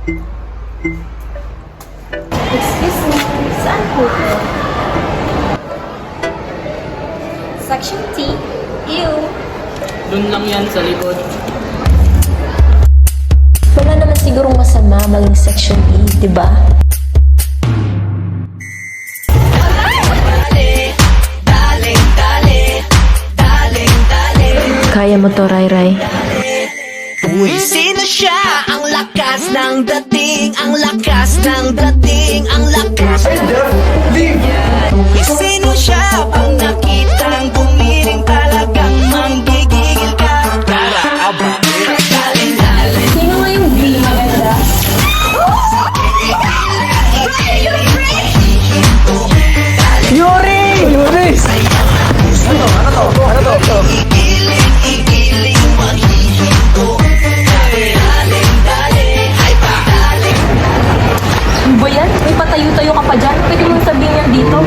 Excuse me, saan po po? Section T. Ew. Doon lang yan sa likod. Wala naman sigurong masama maging Section E, di ba? Kaya mo to, Rai Rai. Uy, sino siya? Ang lakas ng dating, ang lakas ng dating, ang lakas. Uy, sino siya? Pag nakitang gumiling talagang manggigigil ka. Daling, daling. Sino nga yung B maganda? Yuri! Yuri! Igiling, igiling, mahihinto. Daling, daling, ay pa. Daling. Ano ba yan? May patayo-tayo ka pa dyan? Pwede mong sabihin yan dito?